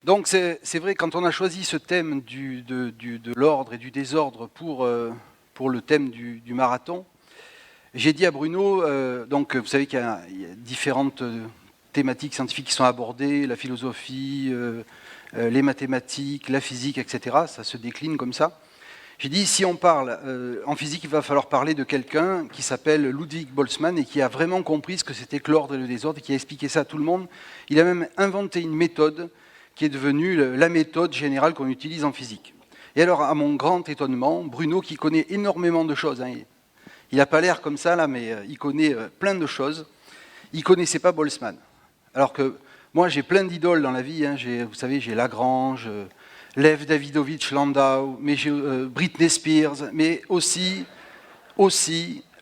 Donc c'est vrai, quand on a choisi ce thème de l'ordre et du désordre pour le thème du marathon, j'ai dit à Bruno, donc vous savez qu'il y a différentes thématiques scientifiques qui sont abordées, la philosophie, les mathématiques, la physique, etc. Ça se décline comme ça. J'ai dit, si on parle en physique, il va falloir parler de quelqu'un qui s'appelle Ludwig Boltzmann et qui a vraiment compris ce que c'était que l'ordre et le désordre et qui a expliqué ça à tout le monde. Il a même inventé une méthode qui est devenue la méthode générale qu'on utilise en physique. Et alors, à mon grand étonnement, Bruno, qui connaît énormément de choses, hein, il n'a pas l'air comme ça, là, mais il connaît plein de choses, il ne connaissait pas Boltzmann. Alors que moi, j'ai plein d'idoles dans la vie, hein, vous savez, j'ai Lagrange, Lev Davidovich Landau, Britney Spears, mais aussi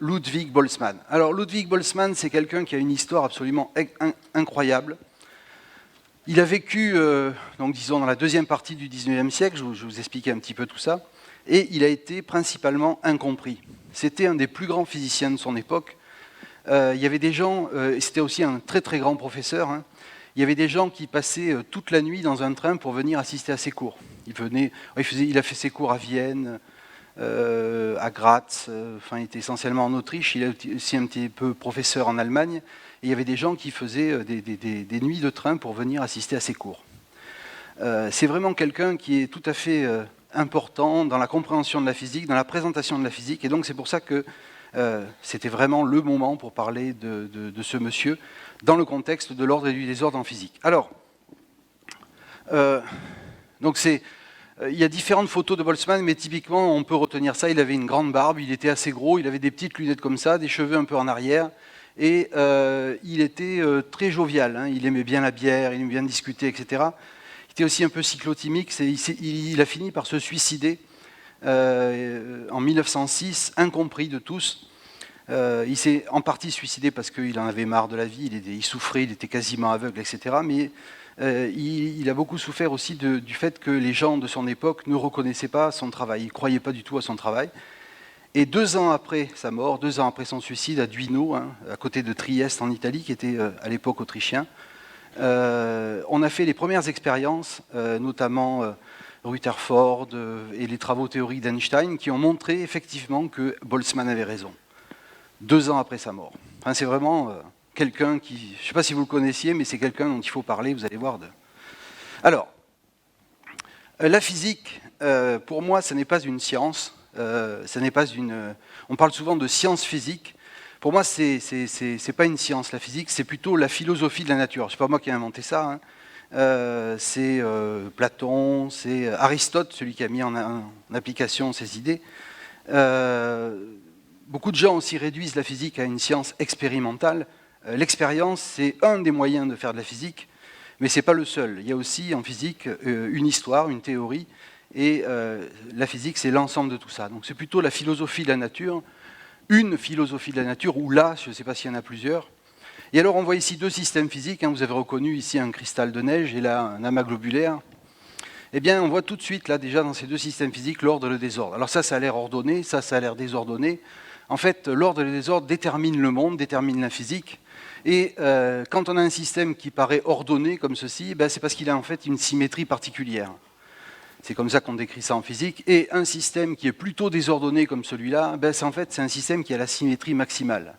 Ludwig Boltzmann. Alors, Ludwig Boltzmann, c'est quelqu'un qui a une histoire absolument incroyable. Il a vécu, donc disons, dans la deuxième partie du 19e siècle, je vous expliquais un petit peu tout ça, et il a été principalement incompris. C'était un des plus grands physiciens de son époque. Il y avait des gens, et c'était aussi un très très grand professeur, hein, il y avait des gens qui passaient toute la nuit dans un train pour venir assister à ses cours. Il a fait ses cours à Vienne, à Graz, enfin, il était essentiellement en Autriche, il est aussi un petit peu professeur en Allemagne, et il y avait des gens qui faisaient des nuits de train pour venir assister à ses cours. C'est vraiment quelqu'un qui est tout à fait important dans la compréhension de la physique, dans la présentation de la physique, et donc c'est pour ça que c'était vraiment le moment pour parler de ce monsieur dans le contexte de l'ordre et du désordre en physique. Alors, donc il y a différentes photos de Boltzmann, mais typiquement, on peut retenir ça. Il avait une grande barbe, il était assez gros, il avait des petites lunettes comme ça, des cheveux un peu en arrière, et il était très jovial. Hein. Il aimait bien la bière, il aimait bien discuter, etc. Il était aussi un peu cyclotimique. Il a fini par se suicider en 1906, incompris de tous. Il s'est en partie suicidé parce qu'il en avait marre de la vie, il souffrait, il était quasiment aveugle, etc. Mais il a beaucoup souffert aussi du fait que les gens de son époque ne reconnaissaient pas son travail, ils ne croyaient pas du tout à son travail. Et 2 ans après sa mort, 2 ans après son suicide, à Duino, hein, à côté de Trieste en Italie, qui était à l'époque autrichien, on a fait les premières expériences, notamment Rutherford et les travaux théoriques d'Einstein, qui ont montré effectivement que Boltzmann avait raison. 2 ans après sa mort. Enfin, c'est vraiment quelqu'un qui... Je ne sais pas si vous le connaissiez, mais c'est quelqu'un dont il faut parler, vous allez voir. Alors, la physique, pour moi, ce n'est pas une science. On parle souvent de science physique. Pour moi, ce n'est pas une science, la physique, c'est plutôt la philosophie de la nature. Ce n'est pas moi qui ai inventé ça. Hein. C'est Platon, c'est Aristote, celui qui a mis en application ces idées. Beaucoup de gens aussi réduisent la physique à une science expérimentale. L'expérience, c'est un des moyens de faire de la physique, mais ce n'est pas le seul. Il y a aussi en physique une histoire, une théorie, et la physique, c'est l'ensemble de tout ça. Donc c'est plutôt la philosophie de la nature, une philosophie de la nature, ou là, je ne sais pas s'il y en a plusieurs. Et alors on voit ici 2 systèmes physiques. Hein. Vous avez reconnu ici un cristal de neige et là un amas globulaire. Eh bien, on voit tout de suite, là, déjà, dans ces 2 systèmes physiques, l'ordre et le désordre. Alors ça a l'air ordonné, ça a l'air désordonné. En fait, l'ordre et le désordre déterminent le monde, déterminent la physique. Et quand on a un système qui paraît ordonné comme ceci, ben, c'est parce qu'il a en fait une symétrie particulière. C'est comme ça qu'on décrit ça en physique. Et un système qui est plutôt désordonné comme celui-là, ben, en fait, c'est un système qui a la symétrie maximale.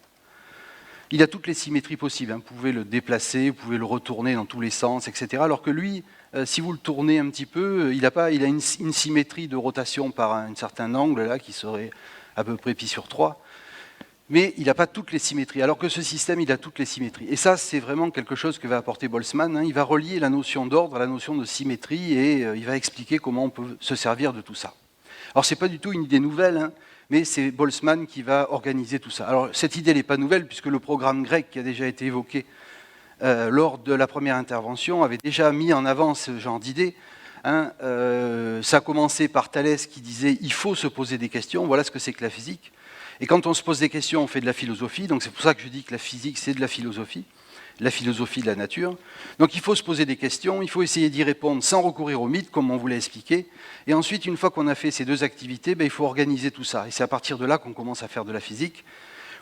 Il a toutes les symétries possibles. Hein. Vous pouvez le déplacer, vous pouvez le retourner dans tous les sens, etc. Alors que lui, si vous le tournez un petit peu, il a une symétrie de rotation par un certain angle là, qui serait à peu près pi sur 3. Mais il n'a pas toutes les symétries, alors que ce système, il a toutes les symétries. Et ça, c'est vraiment quelque chose que va apporter Boltzmann. Hein. Il va relier la notion d'ordre à la notion de symétrie et il va expliquer comment on peut se servir de tout ça. Alors, ce n'est pas du tout une idée nouvelle, hein, mais c'est Boltzmann qui va organiser tout ça. Alors, cette idée n'est pas nouvelle, puisque le programme grec qui a déjà été évoqué lors de la première intervention avait déjà mis en avant ce genre d'idée. Hein. Ça a commencé par Thalès qui disait « il faut se poser des questions », voilà ce que c'est que la physique. Et quand on se pose des questions, on fait de la philosophie, donc c'est pour ça que je dis que la physique, c'est de la philosophie de la nature. Donc il faut se poser des questions, il faut essayer d'y répondre sans recourir aux mythes, comme on vous l'a expliqué. Et ensuite, une fois qu'on a fait ces 2 activités, ben, il faut organiser tout ça. Et c'est à partir de là qu'on commence à faire de la physique.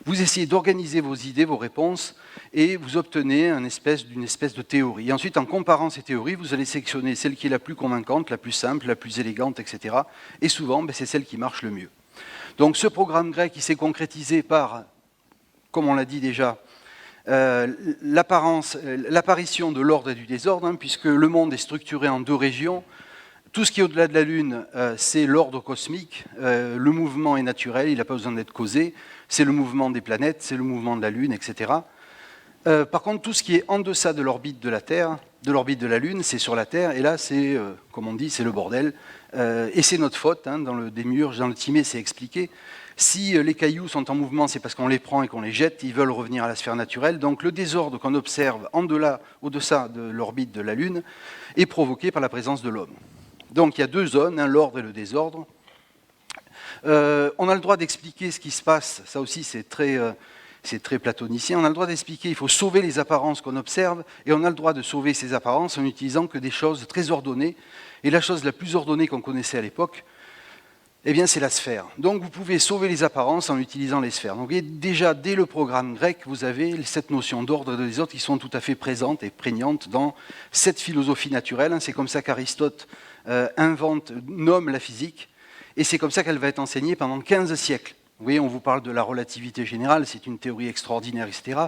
Vous essayez d'organiser vos idées, vos réponses, et vous obtenez une espèce de théorie. Et ensuite, en comparant ces théories, vous allez sélectionner celle qui est la plus convaincante, la plus simple, la plus élégante, etc. Et souvent, c'est celle qui marche le mieux. Donc ce programme grec, il s'est concrétisé par, comme on l'a dit déjà, l'apparition de l'ordre et du désordre, puisque le monde est structuré en deux régions. Tout ce qui est au-delà de la Lune, c'est l'ordre cosmique. Le mouvement est naturel, il n'a pas besoin d'être causé. C'est le mouvement des planètes, c'est le mouvement de la Lune, etc. Par contre, tout ce qui est en deçà de l'orbite de la Terre, de l'orbite de la Lune, c'est sur la Terre. Et là, c'est, comme on dit, c'est le bordel. Et c'est notre faute. Dans le Démiurge, dans le Timée, c'est expliqué. Si les cailloux sont en mouvement, c'est parce qu'on les prend et qu'on les jette. Ils veulent revenir à la sphère naturelle. Donc le désordre qu'on observe au-deçà de l'orbite de la Lune est provoqué par la présence de l'homme. Donc il y a deux zones, l'ordre et le désordre. On a le droit d'expliquer ce qui se passe. Ça aussi, c'est très platonicien. On a le droit d'expliquer, il faut sauver les apparences qu'on observe, et on a le droit de sauver ces apparences en n'utilisant que des choses très ordonnées. Et la chose la plus ordonnée qu'on connaissait à l'époque, eh bien, c'est la sphère. Donc, vous pouvez sauver les apparences en utilisant les sphères. Donc, déjà, dès le programme grec, vous avez cette notion d'ordre et de désordre qui sont tout à fait présentes et prégnantes dans cette philosophie naturelle. C'est comme ça qu'Aristote nomme la physique, et c'est comme ça qu'elle va être enseignée pendant 15 siècles. Vous voyez, on vous parle de la relativité générale, c'est une théorie extraordinaire, etc.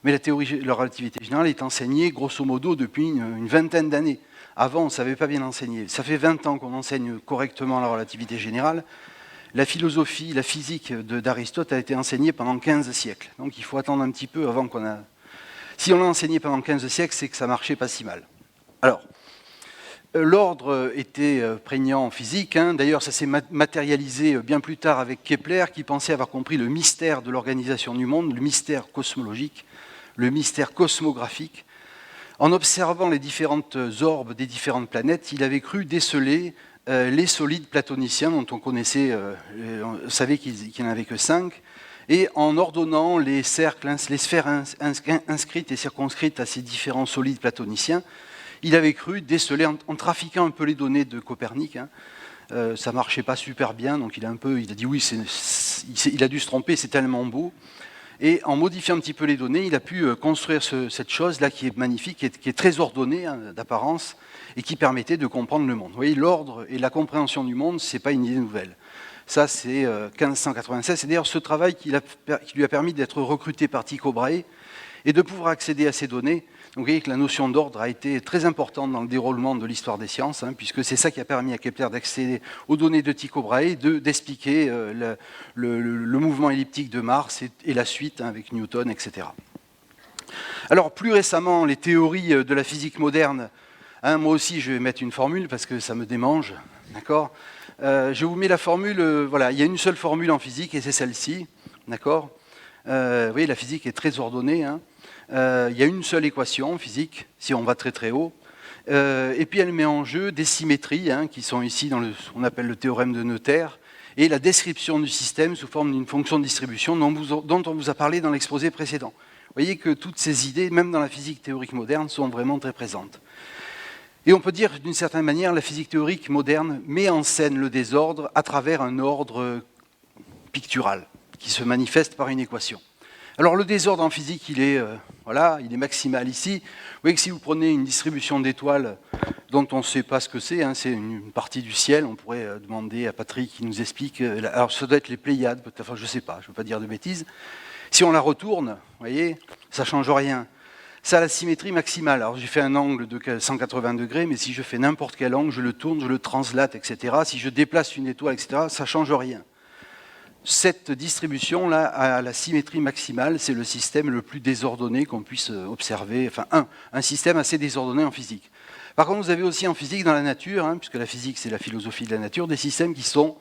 Mais la relativité générale est enseignée, grosso modo, depuis une vingtaine d'années. Avant, on ne savait pas bien enseigner. Ça fait 20 ans qu'on enseigne correctement la relativité générale. La philosophie, la physique d'Aristote a été enseignée pendant 15 siècles. Donc il faut attendre un petit peu avant qu'on a... Si on l'a enseigné pendant 15 siècles, c'est que ça marchait pas si mal. Alors, l'ordre était prégnant en physique. D'ailleurs, ça s'est matérialisé bien plus tard avec Kepler, qui pensait avoir compris le mystère de l'organisation du monde, le mystère cosmologique, le mystère cosmographique. En observant les différentes orbes des différentes planètes, il avait cru déceler les solides platoniciens dont on connaissait, on savait qu'il n'y en avait que 5, et en ordonnant les cercles, les sphères inscrites et circonscrites à ces différents solides platoniciens, il avait cru déceler, en trafiquant un peu les données de Copernic, ça ne marchait pas super bien, donc il a dit oui, il a dû se tromper, c'est tellement beau. Et en modifiant un petit peu les données, il a pu construire cette chose-là qui est magnifique, qui est très ordonnée d'apparence, et qui permettait de comprendre le monde. Vous voyez, l'ordre et la compréhension du monde, ce n'est pas une idée nouvelle. Ça, c'est 1596. C'est d'ailleurs ce travail qui lui a permis d'être recruté par Tycho Brahe et de pouvoir accéder à ces données. Donc vous voyez que la notion d'ordre a été très importante dans le déroulement de l'histoire des sciences, puisque c'est ça qui a permis à Kepler d'accéder aux données de Tycho Brahe, d'expliquer le mouvement elliptique de Mars et la suite avec Newton, etc. Alors plus récemment, les théories de la physique moderne, moi aussi je vais mettre une formule parce que ça me démange, d'accord. Je vous mets la formule, voilà, il y a une seule formule en physique et c'est celle-ci, d'accord. Vous voyez, la physique est très ordonnée, il y a une seule équation physique, si on va très très haut, et puis elle met en jeu des symétries qui sont ici dans ce qu'on appelle le théorème de Noether, et la description du système sous forme d'une fonction de distribution dont on vous a parlé dans l'exposé précédent. Vous voyez que toutes ces idées, même dans la physique théorique moderne, sont vraiment très présentes. Et on peut dire d'une certaine manière, la physique théorique moderne met en scène le désordre à travers un ordre pictural qui se manifeste par une équation. Alors le désordre en physique, il est maximal ici. Vous voyez que si vous prenez une distribution d'étoiles dont on ne sait pas ce que c'est une partie du ciel, on pourrait demander à Patrick qui nous explique, alors ça doit être les Pléiades, enfin je ne sais pas, je ne veux pas dire de bêtises. Si on la retourne, vous voyez, ça ne change rien. Ça a la symétrie maximale. Alors j'ai fait un angle de 180 degrés, mais si je fais n'importe quel angle, je le tourne, je le translate, etc. Si je déplace une étoile, etc., ça ne change rien. Cette distribution-là a la symétrie maximale, c'est le système le plus désordonné qu'on puisse observer, enfin un système assez désordonné en physique. Par contre, vous avez aussi en physique, dans la nature, puisque la physique c'est la philosophie de la nature, des systèmes qui sont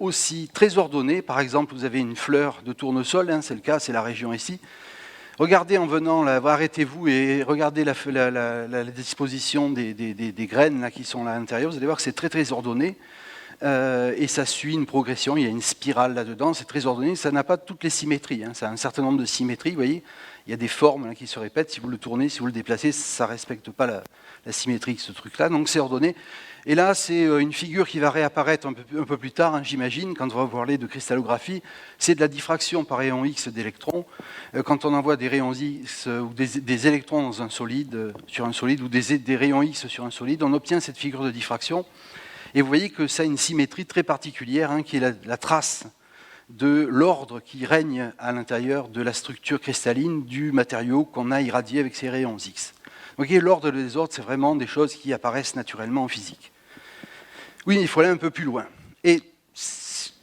aussi très ordonnés. Par exemple, vous avez une fleur de tournesol, c'est le cas, c'est la région ici. Regardez en venant, arrêtez-vous et regardez la disposition des graines là, qui sont là à l'intérieur, vous allez voir que c'est très très ordonné. et ça suit une progression, il y a une spirale là-dedans, c'est très ordonné, ça n'a pas toutes les symétries, hein, ça a un certain nombre de symétries, vous voyez, il y a des formes là, qui se répètent, si vous le tournez, si vous le déplacez, ça ne respecte pas la symétrie de ce truc-là, donc c'est ordonné. Et là, c'est une figure qui va réapparaître un peu plus tard, hein, j'imagine, quand on va parler de cristallographie. C'est de la diffraction par rayon X d'électrons. Quand on envoie des rayons X ou des électrons dans un solide, sur un solide, ou des rayons X sur un solide, on obtient cette figure de diffraction. Et vous voyez que ça a une symétrie très particulière, hein, qui est la trace de l'ordre qui règne à l'intérieur de la structure cristalline du matériau qu'on a irradié avec ces rayons X. Donc l'ordre et le désordre, c'est vraiment des choses qui apparaissent naturellement en physique. Oui, il faut aller un peu plus loin. Et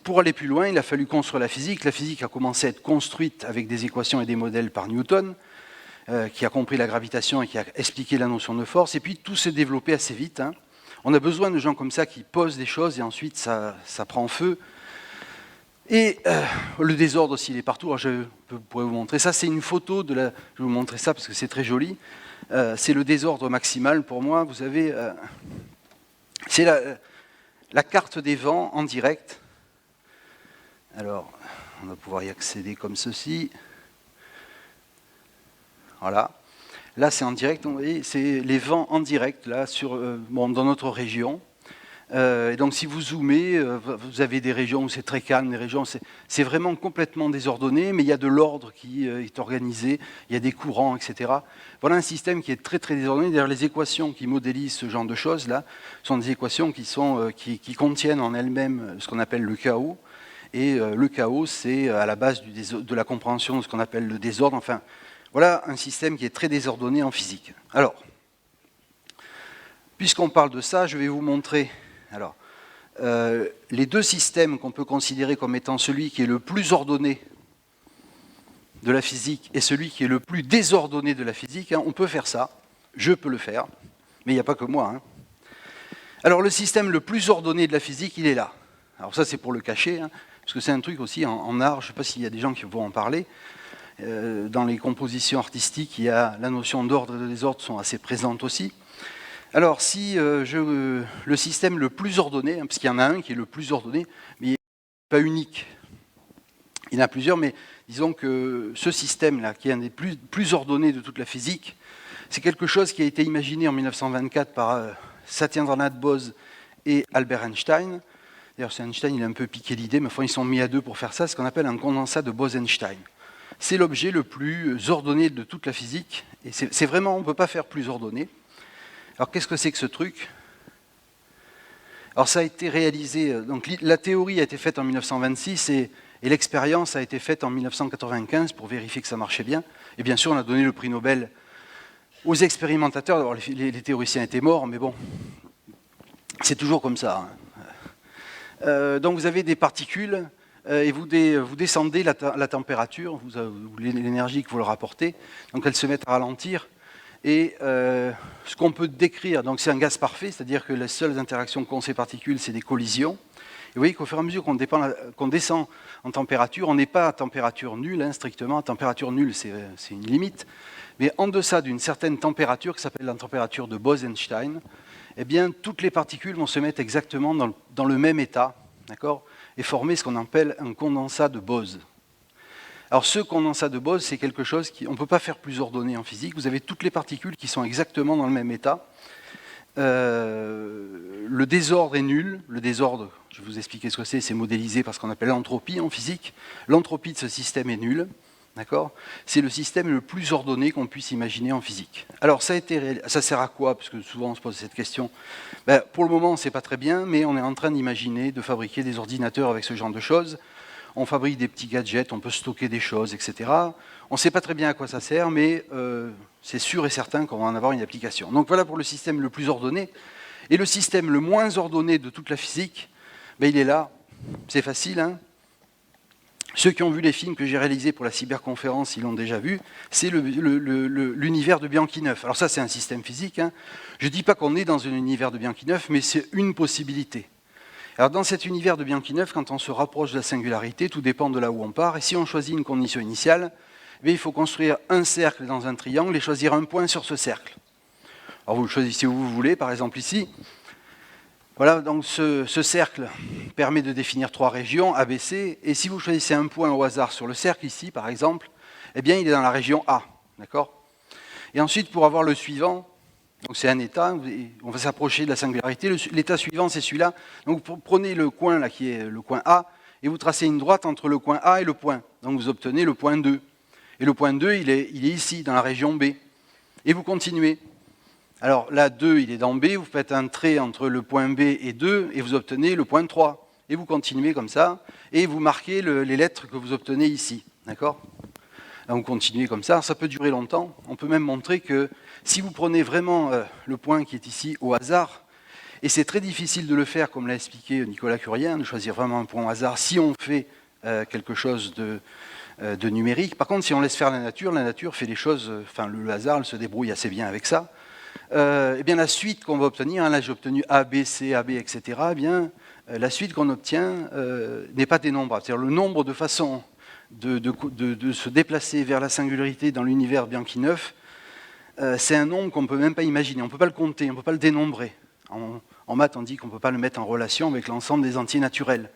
pour aller plus loin, il a fallu construire la physique. La physique a commencé à être construite avec des équations et des modèles par Newton, qui a compris la gravitation et qui a expliqué la notion de force. Et puis tout s'est développé assez vite, hein. On a besoin de gens comme ça qui posent des choses et ensuite ça prend feu. Et le désordre aussi, il est partout. Alors, je pourrais vous montrer ça. C'est une photo de la... Je vais vous montrer ça parce que c'est très joli. C'est le désordre maximal pour moi. Vous avez... c'est la carte des vents en direct. Alors, on va pouvoir y accéder comme ceci. Voilà. Là, c'est en direct. Vous voyez, c'est les vents en direct là, dans notre région. Et donc, si vous zoomez, vous avez des régions où c'est très calme, des régions où c'est vraiment complètement désordonné, mais il y a de l'ordre qui est organisé, il y a des courants, etc. Voilà un système qui est très, très désordonné. D'ailleurs, les équations qui modélisent ce genre de choses-là sont des équations qui contiennent en elles-mêmes ce qu'on appelle le chaos. Et le chaos, c'est à la base de la compréhension de ce qu'on appelle le désordre. Enfin, voilà un système qui est très désordonné en physique. Alors, puisqu'on parle de ça, je vais vous montrer... Alors, les deux systèmes qu'on peut considérer comme étant celui qui est le plus ordonné de la physique et celui qui est le plus désordonné de la physique, hein, on peut faire ça, je peux le faire, mais il n'y a pas que moi. Hein. Alors le système le plus ordonné de la physique, il est là. Alors ça c'est pour le cacher, hein, parce que c'est un truc aussi en art, je ne sais pas s'il y a des gens qui vont en parler, dans les compositions artistiques, la notion d'ordre et de désordre sont assez présentes aussi. Alors, si le système le plus ordonné, hein, parce qu'il y en a un qui est le plus ordonné, mais il n'est pas unique. Il y en a plusieurs, mais disons que ce système-là, qui est un des plus ordonnés de toute la physique, c'est quelque chose qui a été imaginé en 1924 par Satyendranath Bose et Albert Einstein. D'ailleurs, Einstein, il a un peu piqué l'idée, mais enfin, ils sont mis à deux pour faire ça, ce qu'on appelle un condensat de Bose-Einstein. C'est l'objet le plus ordonné de toute la physique, et c'est vraiment, on ne peut pas faire plus ordonné. Alors, qu'est-ce que c'est que ce truc? Alors, ça a été réalisé... Donc, la théorie a été faite en 1926 et l'expérience a été faite en 1995 pour vérifier que ça marchait bien. Et bien sûr, on a donné le prix Nobel aux expérimentateurs. D'abord, les théoriciens étaient morts, mais bon, c'est toujours comme ça. Hein. Donc, vous avez des particules et vous descendez la température, l'énergie que vous leur apportez. Donc, elles se mettent à ralentir. Et ce qu'on peut décrire, donc c'est un gaz parfait, c'est-à-dire que les seules interactions qu'ont ces particules, c'est des collisions. Et vous voyez qu'au fur et à mesure qu'on descend en température, on n'est pas à température nulle, hein, strictement. À température nulle, c'est une limite. Mais en deçà d'une certaine température, qui s'appelle la température de Bose-Einstein, eh bien, toutes les particules vont se mettre exactement dans le même état, d'accord, et former ce qu'on appelle un condensat de Bose. Alors ce condensat de Bose, c'est quelque chose qu'on ne peut pas faire plus ordonné en physique. Vous avez toutes les particules qui sont exactement dans le même état. Le désordre est nul. Le désordre, je vais vous expliquer ce que c'est modélisé par ce qu'on appelle l'entropie en physique. L'entropie de ce système est nulle. C'est le système le plus ordonné qu'on puisse imaginer en physique. Alors ça sert à quoi? Parce que souvent on se pose cette question. Pour le moment, ce n'est pas très bien, mais on est en train d'imaginer, de fabriquer des ordinateurs avec ce genre de choses. On fabrique des petits gadgets, on peut stocker des choses, etc. On ne sait pas très bien à quoi ça sert, mais c'est sûr et certain qu'on va en avoir une application. Donc voilà pour le système le plus ordonné. Et le système le moins ordonné de toute la physique, il est là. C'est facile. Hein. Ceux qui ont vu les films que j'ai réalisés pour la cyberconférence, ils l'ont déjà vu. C'est l'univers de Bianchi-Neuf. Alors ça, c'est un système physique. Hein. Je ne dis pas qu'on est dans un univers de Bianchi-Neuf, mais c'est une possibilité. Alors dans cet univers de Bianchi-Neuf, quand on se rapproche de la singularité, tout dépend de là où on part. Et si on choisit une condition initiale, il faut construire un cercle dans un triangle et choisir un point sur ce cercle. Alors vous le choisissez où vous voulez, par exemple ici. Voilà, donc ce cercle permet de définir 3 régions, A, B, C, et si vous choisissez un point au hasard sur le cercle, ici, par exemple, eh bien, il est dans la région A, d'accord? Et ensuite, pour avoir le suivant, donc c'est un état, on va s'approcher de la singularité, l'état suivant, c'est celui-là. Donc, vous prenez le coin, là, qui est le coin A, et vous tracez une droite entre le coin A et le point. Donc, vous obtenez le point 2. Et le point 2, il est ici, dans la région B. Et vous continuez. Alors là, 2, il est dans B, vous faites un trait entre le point B et 2, et vous obtenez le point 3. Et vous continuez comme ça, et vous marquez les lettres que vous obtenez ici. D'accord ? Vous continuez comme ça, ça peut durer longtemps. On peut même montrer que si vous prenez vraiment le point qui est ici au hasard, et c'est très difficile de le faire, comme l'a expliqué Nicolas Curien, de choisir vraiment un point au hasard si on fait quelque chose de numérique. Par contre, si on laisse faire la nature fait les choses, enfin le hasard, elle se débrouille assez bien avec ça. Eh bien, la suite qu'on va obtenir, hein, là j'ai obtenu A, B, C, AB, etc., eh bien, la suite qu'on obtient n'est pas dénombrable. C'est-à-dire le nombre de façons de se déplacer vers la singularité dans l'univers Bianchi-Neuf, c'est un nombre qu'on ne peut même pas imaginer. On ne peut pas le compter, on ne peut pas le dénombrer. En maths, on dit qu'on ne peut pas le mettre en relation avec l'ensemble des entiers naturels.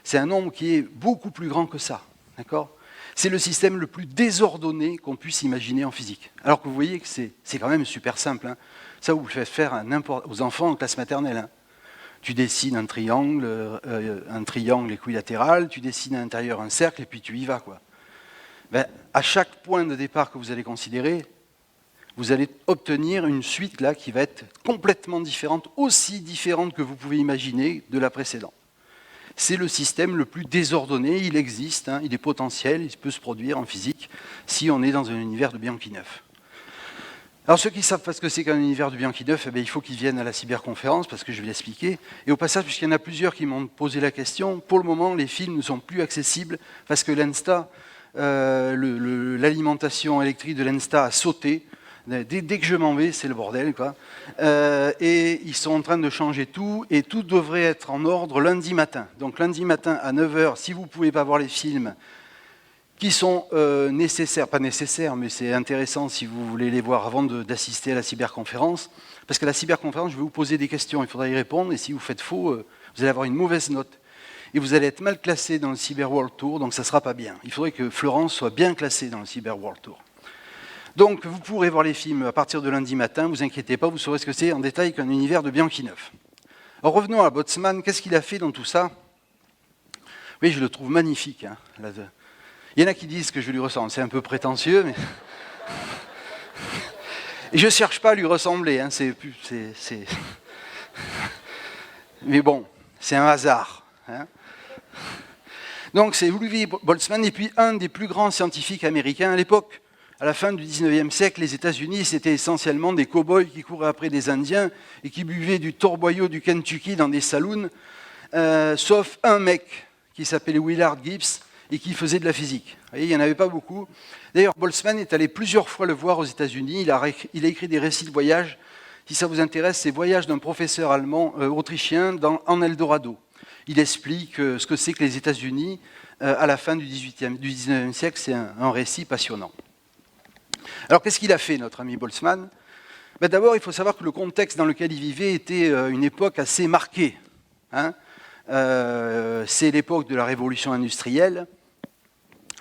C'est un nombre qui est beaucoup plus grand que ça. D'accord ? C'est le système le plus désordonné qu'on puisse imaginer en physique. Alors que vous voyez que c'est quand même super simple. Hein. Ça, vous le faites faire aux enfants en classe maternelle. Hein. Tu dessines un triangle équilatéral, tu dessines à l'intérieur un cercle, et puis tu y vas, quoi. Ben, à chaque point de départ que vous allez considérer, vous allez obtenir une suite là qui va être complètement différente, aussi différente que vous pouvez imaginer de la précédente. C'est le système le plus désordonné, il existe, hein, il est potentiel, il peut se produire en physique si on est dans un univers de Bianchi-Neuf. Alors ceux qui ne savent pas ce que c'est qu'un univers de Bianchi-Neuf, eh bien, il faut qu'ils viennent à la cyberconférence parce que je vais l'expliquer. Et au passage, puisqu'il y en a plusieurs qui m'ont posé la question, pour le moment les films ne sont plus accessibles parce que l'Insta, l'alimentation électrique de l'Insta a sauté. Dès que je m'en vais, c'est le bordel, quoi. Et ils sont en train de changer tout, et tout devrait être en ordre lundi matin. Donc lundi matin à 9 h, si vous ne pouvez pas voir les films qui sont nécessaires, pas nécessaires, mais c'est intéressant si vous voulez les voir avant d'assister à la cyberconférence, parce qu'à la cyberconférence, je vais vous poser des questions, il faudra y répondre, et si vous faites faux, vous allez avoir une mauvaise note. Et vous allez être mal classé dans le Cyber World Tour, donc ça ne sera pas bien. Il faudrait que Florence soit bien classée dans le Cyber World Tour. Donc, vous pourrez voir les films à partir de lundi matin, ne vous inquiétez pas, vous saurez ce que c'est en détail qu'un univers de Bianchi-Neuf. Alors, revenons à Boltzmann, qu'est-ce qu'il a fait dans tout ça? Oui, je le trouve magnifique. Hein, il y en a qui disent que je lui ressemble, c'est un peu prétentieux, mais... Et je ne cherche pas à lui ressembler, hein, mais bon, c'est un hasard. Hein. Donc, c'est Ludwig Boltzmann, et puis un des plus grands scientifiques américains à l'époque. À la fin du 19e siècle, les États-Unis, c'était essentiellement des cow-boys qui couraient après des Indiens et qui buvaient du torboyau du Kentucky dans des saloons, sauf un mec qui s'appelait Willard Gibbs et qui faisait de la physique. Vous voyez, il n'y en avait pas beaucoup. D'ailleurs, Boltzmann est allé plusieurs fois le voir aux États-Unis. Il a écrit des récits de voyage. Si ça vous intéresse, c'est Voyage d'un professeur allemand autrichien en Eldorado. Il explique ce que c'est que les États-Unis à la fin du 19e siècle. C'est un récit passionnant. Alors, qu'est-ce qu'il a fait, notre ami Boltzmann? D'abord, il faut savoir que le contexte dans lequel il vivait était une époque assez marquée. Hein. C'est l'époque de la révolution industrielle.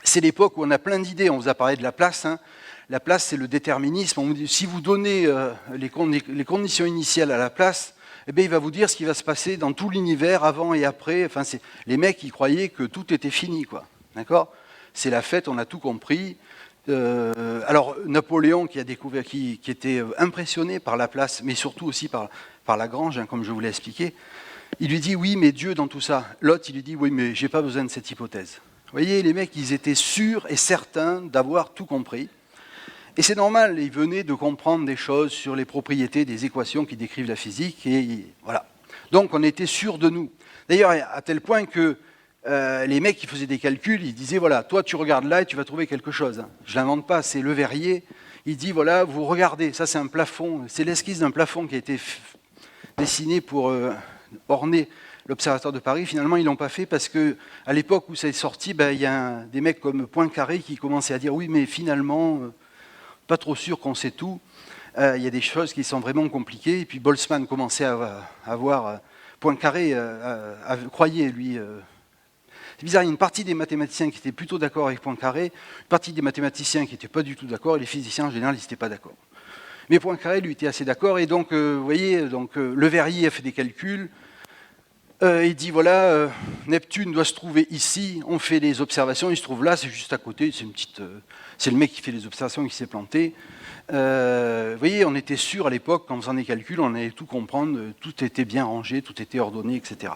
C'est l'époque où on a plein d'idées. On vous a parlé de la place. Hein. La place, c'est le déterminisme. On vous dit, si vous donnez les conditions initiales à la place, eh bien, il va vous dire ce qui va se passer dans tout l'univers, avant et après. Enfin, les mecs, ils croyaient que tout était fini, quoi. D'accord ? C'est la fête, on a tout compris. Alors, Napoléon, qui était impressionné par la place, mais surtout aussi par Lagrange, hein, comme je vous l'ai expliqué, il lui dit, oui, mais Dieu dans tout ça. L'autre, il lui dit, oui, mais j'ai pas besoin de cette hypothèse. Vous voyez, les mecs, ils étaient sûrs et certains d'avoir tout compris. Et c'est normal, ils venaient de comprendre des choses sur les propriétés des équations qui décrivent la physique, et voilà. Donc, on était sûrs de nous. D'ailleurs, à tel point que les mecs qui faisaient des calculs, ils disaient, voilà, toi tu regardes là et tu vas trouver quelque chose. Je ne l'invente pas, c'est Le Verrier. Il dit, voilà, vous regardez, ça c'est un plafond, c'est l'esquisse d'un plafond qui a été dessiné pour orner l'Observatoire de Paris. Finalement, ils ne l'ont pas fait parce qu'à l'époque où ça est sorti, il y a des mecs comme Poincaré qui commençaient à dire, oui, mais finalement, pas trop sûr qu'on sait tout. Il y a des choses qui sont vraiment compliquées. Et puis Boltzmann commençait à avoir Poincaré croyait, lui... c'est bizarre, il y a une partie des mathématiciens qui étaient plutôt d'accord avec Poincaré, une partie des mathématiciens qui n'étaient pas du tout d'accord, et les physiciens en général, ils n'étaient pas d'accord. Mais Poincaré, lui, était assez d'accord, et donc, vous voyez, Le Verrier a fait des calculs, il dit, voilà, Neptune doit se trouver ici, on fait les observations, il se trouve là, c'est juste à côté, c'est le mec qui fait les observations qui s'est planté. Vous voyez, on était sûr à l'époque, quand on faisait des calculs, on allait tout comprendre, tout était bien rangé, tout était ordonné, etc.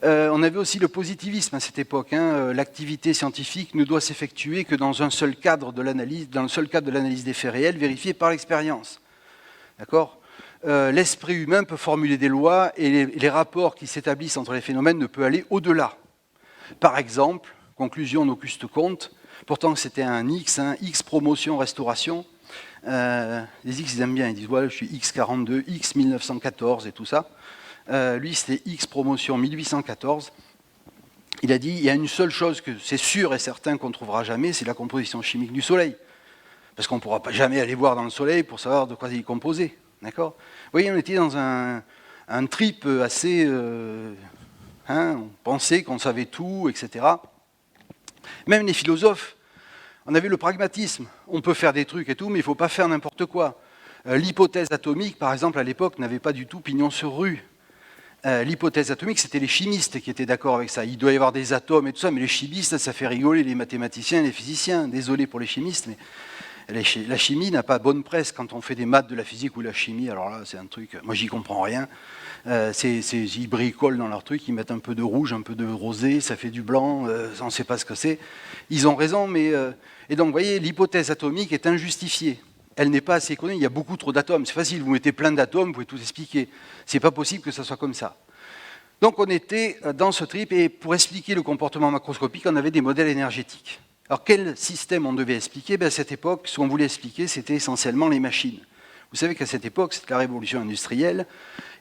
On avait aussi le positivisme à cette époque. L'activité scientifique ne doit s'effectuer que dans un seul cadre de l'analyse, dans le seul cadre de l'analyse des faits réels, vérifiés par l'expérience. D'accord ? L'esprit humain peut formuler des lois et les rapports qui s'établissent entre les phénomènes ne peuvent aller au-delà. Par exemple, conclusion d'Auguste Comte, pourtant c'était un X, X promotion restauration. Les X ils aiment bien, ils disent ouais, je suis X42, X 1914 et tout ça. Lui c'était X promotion 1814. Il a dit il y a une seule chose que c'est sûr et certain qu'on ne trouvera jamais, c'est la composition chimique du Soleil. Parce qu'on ne pourra pas jamais aller voir dans le Soleil pour savoir de quoi il est composé. D'accord ? Vous voyez, on était dans un trip assez... on pensait qu'on savait tout, etc. Même les philosophes, on avait le pragmatisme. On peut faire des trucs et tout, mais il ne faut pas faire n'importe quoi. L'hypothèse atomique, par exemple, à l'époque, n'avait pas du tout pignon sur rue. L'hypothèse atomique, c'était les chimistes qui étaient d'accord avec ça. Il doit y avoir des atomes et tout ça, mais les chimistes, ça fait rigoler les mathématiciens et les physiciens. Désolé pour les chimistes, mais la chimie n'a pas bonne presse quand on fait des maths de la physique ou de la chimie. Alors là, c'est un truc... Moi, j'y comprends rien. Ils bricolent dans leur truc, ils mettent un peu de rouge, un peu de rosé, ça fait du blanc, on ne sait pas ce que c'est. Ils ont raison, mais... Et donc, vous voyez, l'hypothèse atomique est injustifiée. Elle n'est pas assez connue, il y a beaucoup trop d'atomes. C'est facile, vous mettez plein d'atomes, vous pouvez tout expliquer. C'est pas possible que ça soit comme ça. Donc on était dans ce trip, et pour expliquer le comportement macroscopique, on avait des modèles énergétiques. Alors quel système on devait expliquer ? À cette époque, ce qu'on voulait expliquer, c'était essentiellement les machines. Vous savez qu'à cette époque, c'était la révolution industrielle,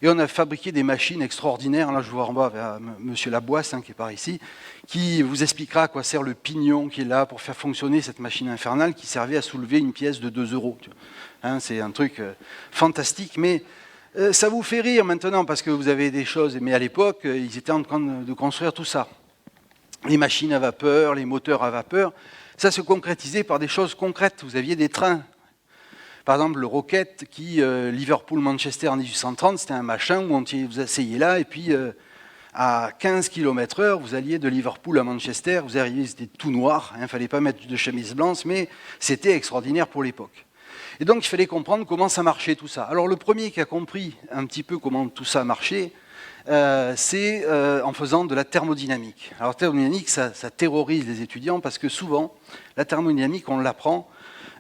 et on a fabriqué des machines extraordinaires. Là, je vois en bas vers M. Laboisse, qui est par ici, qui vous expliquera à quoi sert le pignon qui est là pour faire fonctionner cette machine infernale qui servait à soulever une pièce de 2 €. C'est un truc fantastique, mais ça vous fait rire maintenant parce que vous avez des choses, mais à l'époque, ils étaient en train de construire tout ça. Les machines à vapeur, les moteurs à vapeur, ça se concrétisait par des choses concrètes. Vous aviez des trains. Par exemple, le Rocket qui, Liverpool-Manchester en 1830, c'était un machin où vous asseyez là, et puis à 15 km/h, vous alliez de Liverpool à Manchester, vous arriviez, c'était tout noir, il ne fallait pas mettre de chemise blanche, mais c'était extraordinaire pour l'époque. Et donc, il fallait comprendre comment ça marchait tout ça. Alors, le premier qui a compris un petit peu comment tout ça marchait, c'est en faisant de la thermodynamique. Alors, la thermodynamique, ça terrorise les étudiants parce que souvent, la thermodynamique, on l'apprend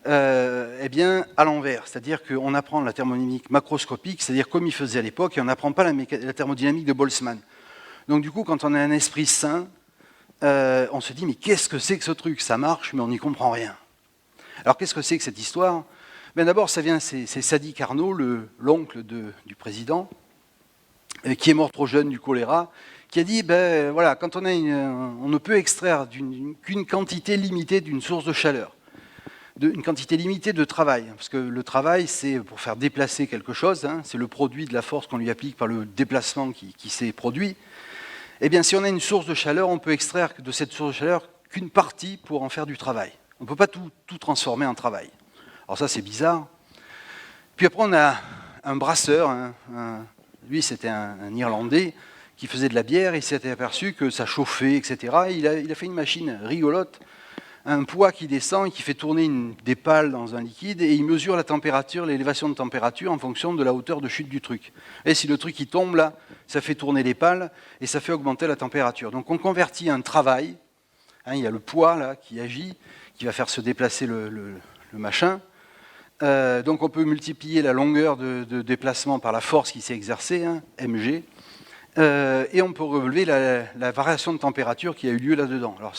à l'envers. C'est-à-dire qu'on apprend la thermodynamique macroscopique, c'est-à-dire comme il faisait à l'époque, et on n'apprend pas la thermodynamique de Boltzmann. Donc, du coup, quand on a un esprit sain, on se dit, mais qu'est-ce que c'est que ce truc ? Ça marche, mais on n'y comprend rien. Alors, qu'est-ce que c'est que cette histoire ? D'abord, c'est Sadi Carnot, l'oncle du président, qui est mort trop jeune du choléra, qui a dit, voilà, quand on ne peut extraire qu'une quantité limitée d'une source de chaleur, une quantité limitée de travail, parce que le travail, c'est pour faire déplacer quelque chose, c'est le produit de la force qu'on lui applique par le déplacement qui s'est produit. Eh bien, si on a une source de chaleur, on peut extraire de cette source de chaleur qu'une partie pour en faire du travail. On ne peut pas tout transformer en travail. Alors ça, c'est bizarre. Puis après, on a un brasseur. Lui, c'était un Irlandais qui faisait de la bière. Il s'était aperçu que ça chauffait, etc. Et il a fait une machine rigolote, un poids qui descend et qui fait tourner des pales dans un liquide. Et il mesure la température, l'élévation de température en fonction de la hauteur de chute du truc. Et si le truc il tombe là, ça fait tourner les pales et ça fait augmenter la température. Donc on convertit un travail. Il y a le poids là qui agit, qui va faire se déplacer le machin. Donc on peut multiplier la longueur de déplacement par la force qui s'est exercée, mg, et on peut relever la variation de température qui a eu lieu là-dedans. Alors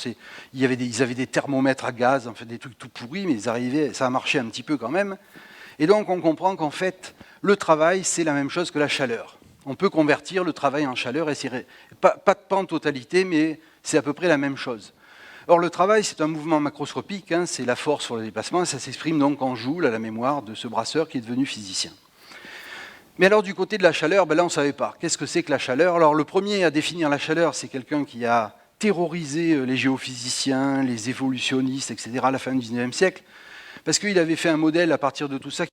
ils avaient des thermomètres à gaz, en fait, des trucs tout pourris, mais ça a marché un petit peu quand même. Et donc on comprend qu'en fait, le travail, c'est la même chose que la chaleur. On peut convertir le travail en chaleur, et pas en totalité, mais c'est à peu près la même chose. Or, le travail, c'est un mouvement macroscopique, c'est la force sur le déplacement, et ça s'exprime donc en joules à la mémoire de ce brasseur qui est devenu physicien. Mais alors du côté de la chaleur, ben là on ne savait pas. Qu'est-ce que c'est que la chaleur? Alors le premier à définir la chaleur, c'est quelqu'un qui a terrorisé les géophysiciens, les évolutionnistes, etc. à la fin du 19e siècle, parce qu'il avait fait un modèle à partir de tout ça,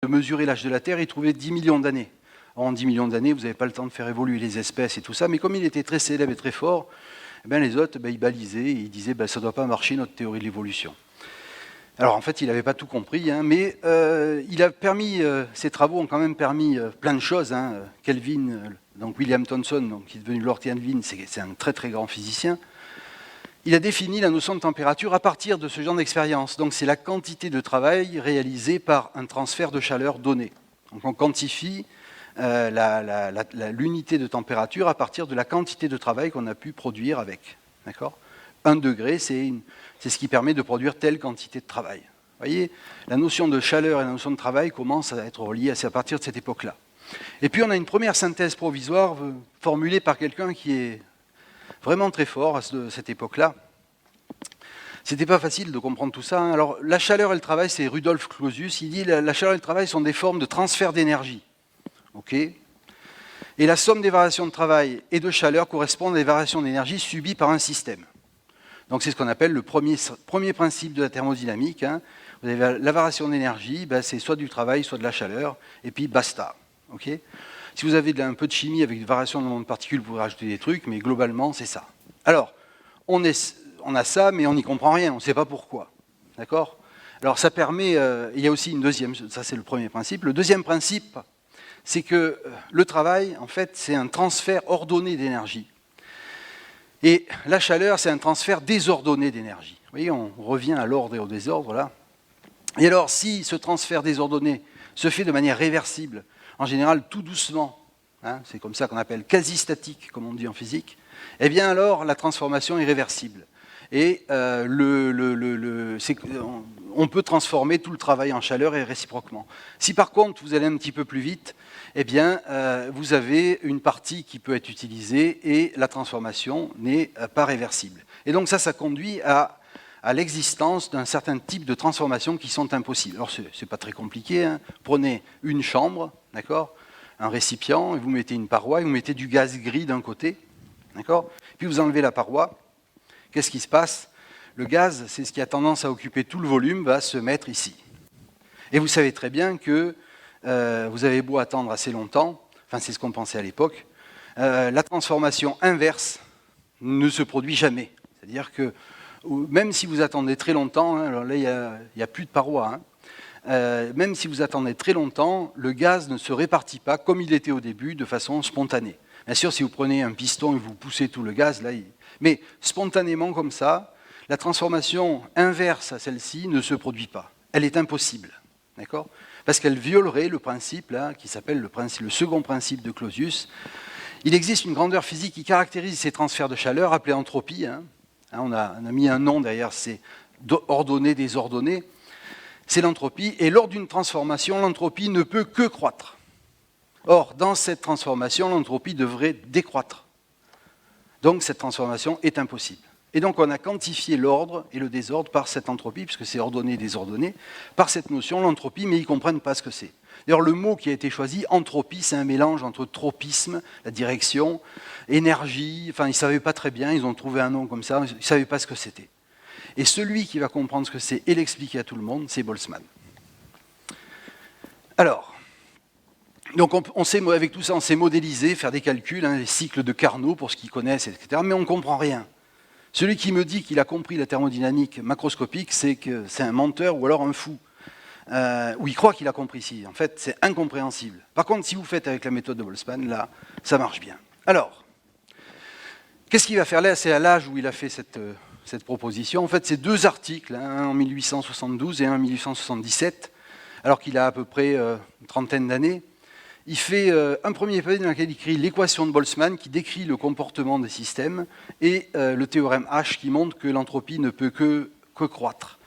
de mesurer l'âge de la Terre, il trouvait 10 millions d'années. En 10 millions d'années, vous n'avez pas le temps de faire évoluer les espèces et tout ça, mais comme il était très célèbre et très fort, eh bien, les autres, ils balisaient et ils disaient ça ne doit pas marcher notre théorie de l'évolution. Alors en fait, il n'avait pas tout compris, hein, mais il a permis, ses travaux ont quand même permis plein de choses. Hein. Kelvin, donc William Thomson, donc, qui est devenu Lord Kelvin, c'est un très très grand physicien. Il a défini la notion de température à partir de ce genre d'expérience. Donc c'est la quantité de travail réalisée par un transfert de chaleur donné. Donc on quantifie l'unité de température à partir de la quantité de travail qu'on a pu produire avec. D'accord ? 1 degré, c'est ce qui permet de produire telle quantité de travail. Vous voyez, la notion de chaleur et la notion de travail commencent à être reliées à partir de cette époque-là. Et puis on a une première synthèse provisoire formulée par quelqu'un qui est vraiment très fort à cette époque-là. C'était pas facile de comprendre tout ça. Hein. Alors la chaleur et le travail, c'est Rudolf Clausius. Il dit la chaleur et le travail sont des formes de transfert d'énergie. Ok ? Et la somme des variations de travail et de chaleur correspond à des variations d'énergie subies par un système. Donc c'est ce qu'on appelle le premier principe de la thermodynamique. Hein. Vous avez la variation d'énergie, c'est soit du travail, soit de la chaleur, et puis basta. Okay, si vous avez un peu de chimie avec des variations de nombre de particules, vous pouvez rajouter des trucs, mais globalement, c'est ça. Alors, on a ça, mais on n'y comprend rien, on ne sait pas pourquoi. D'accord ? Alors ça permet, il y a aussi une deuxième, ça c'est le premier principe. Le deuxième principe, c'est que le travail, en fait, c'est un transfert ordonné d'énergie. Et la chaleur, c'est un transfert désordonné d'énergie. Vous voyez, on revient à l'ordre et au désordre, là. Et alors, si ce transfert désordonné se fait de manière réversible, en général tout doucement, hein, c'est comme ça qu'on appelle quasi-statique, comme on dit en physique, eh bien alors la transformation est réversible. Et on peut transformer tout le travail en chaleur et réciproquement. Si par contre vous allez un petit peu plus vite, eh bien vous avez une partie qui peut être utilisée et la transformation n'est pas réversible. Et donc ça conduit à l'existence d'un certain type de transformations qui sont impossibles. Alors c'est pas très compliqué, hein. Prenez une chambre, d'accord, un récipient, et vous mettez une paroi, et vous mettez du gaz gris d'un côté, d'accord, puis vous enlevez la paroi. Qu'est-ce qui se passe? Le gaz, c'est ce qui a tendance à occuper tout le volume, va se mettre ici. Et vous savez très bien que vous avez beau attendre assez longtemps, enfin c'est ce qu'on pensait à l'époque, la transformation inverse ne se produit jamais. C'est-à-dire que même si vous attendez très longtemps, hein, alors là il n'y a plus de paroi, hein, même si vous attendez très longtemps, le gaz ne se répartit pas comme il était au début de façon spontanée. Bien sûr, si vous prenez un piston et vous poussez tout le gaz, là, mais spontanément comme ça, la transformation inverse à celle-ci ne se produit pas. Elle est impossible, d'accord ? Parce qu'elle violerait le principe, là, qui s'appelle le second principe de Clausius. Il existe une grandeur physique qui caractérise ces transferts de chaleur, appelée entropie. Hein. On a mis un nom derrière, c'est ordonné, désordonné. C'est l'entropie, et lors d'une transformation, l'entropie ne peut que croître. Or, dans cette transformation, l'entropie devrait décroître. Donc, cette transformation est impossible. Et donc, on a quantifié l'ordre et le désordre par cette entropie, puisque c'est ordonné, désordonné, par cette notion, l'entropie, mais ils ne comprennent pas ce que c'est. D'ailleurs, le mot qui a été choisi, entropie, c'est un mélange entre tropisme, la direction, énergie, enfin, ils ne savaient pas très bien, ils ont trouvé un nom comme ça, ils ne savaient pas ce que c'était. Et celui qui va comprendre ce que c'est et l'expliquer à tout le monde, c'est Boltzmann. Alors, donc avec tout ça, on sait modéliser, faire des calculs, hein, les cycles de Carnot pour ceux qui connaissent, etc. Mais on ne comprend rien. Celui qui me dit qu'il a compris la thermodynamique macroscopique, c'est un menteur ou alors un fou. Ou il croit qu'il a compris ici. En fait, c'est incompréhensible. Par contre, si vous faites avec la méthode de Boltzmann, là, ça marche bien. Alors, qu'est-ce qu'il va faire là? C'est à l'âge où il a fait cette proposition. En fait, c'est 2 articles, hein, un en 1872 et un en 1877, alors qu'il a à peu près une trentaine d'années. Il fait un premier papier dans lequel il écrit l'équation de Boltzmann qui décrit le comportement des systèmes et le théorème H qui montre que l'entropie ne peut que croître.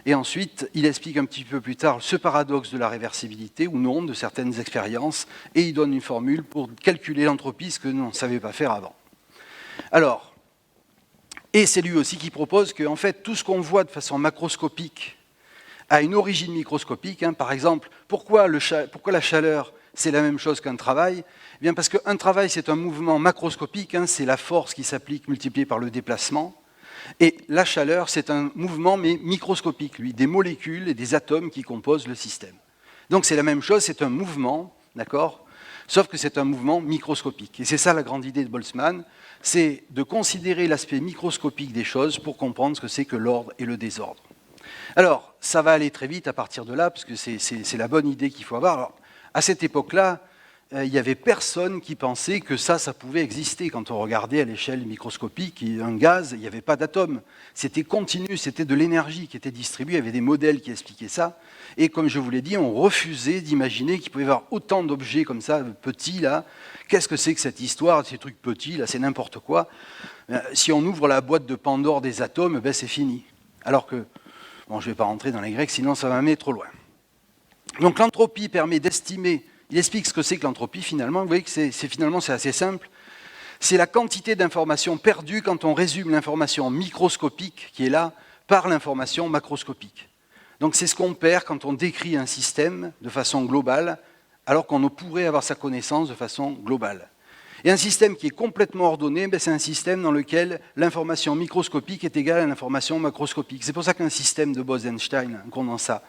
Et ensuite, il explique un petit peu plus tard ce paradoxe de la réversibilité ou non de certaines expériences et il donne une formule pour calculer l'entropie, ce que nous ne savions pas faire avant. Alors, et c'est lui aussi qui propose que en fait, tout ce qu'on voit de façon macroscopique a une origine microscopique. Hein. Par exemple, pourquoi la chaleur c'est la même chose qu'un travail? Eh bien parce qu'un travail, c'est un mouvement macroscopique, hein, c'est la force qui s'applique multipliée par le déplacement. Et la chaleur, c'est un mouvement, mais microscopique, lui, des molécules et des atomes qui composent le système. Donc c'est la même chose, c'est un mouvement, d'accord? Sauf que c'est un mouvement microscopique. Et c'est ça la grande idée de Boltzmann, c'est de considérer l'aspect microscopique des choses pour comprendre ce que c'est que l'ordre et le désordre. Alors, ça va aller très vite à partir de là, parce que c'est la bonne idée qu'il faut avoir. Alors, à cette époque-là, il n'y avait personne qui pensait que ça pouvait exister. Quand on regardait à l'échelle microscopique, un gaz, il n'y avait pas d'atomes. C'était continu, c'était de l'énergie qui était distribuée, il y avait des modèles qui expliquaient ça. Et comme je vous l'ai dit, on refusait d'imaginer qu'il pouvait y avoir autant d'objets comme ça, petits, là. Qu'est-ce que c'est que cette histoire, ces trucs petits, là, c'est n'importe quoi. Si on ouvre la boîte de Pandore des atomes, ben c'est fini. Alors que, bon, je ne vais pas rentrer dans les Grecs, sinon ça va m'amener trop loin. Donc l'entropie permet d'estimer. Il explique ce que c'est que l'entropie, finalement. Vous voyez que c'est assez simple. C'est la quantité d'informations perdues quand on résume l'information microscopique qui est là par l'information macroscopique. Donc c'est ce qu'on perd quand on décrit un système de façon globale, alors qu'on pourrait avoir sa connaissance de façon globale. Et un système qui est complètement ordonné, ben c'est un système dans lequel l'information microscopique est égale à l'information macroscopique. C'est pour ça qu'un système de Bose-Einstein, un condensat,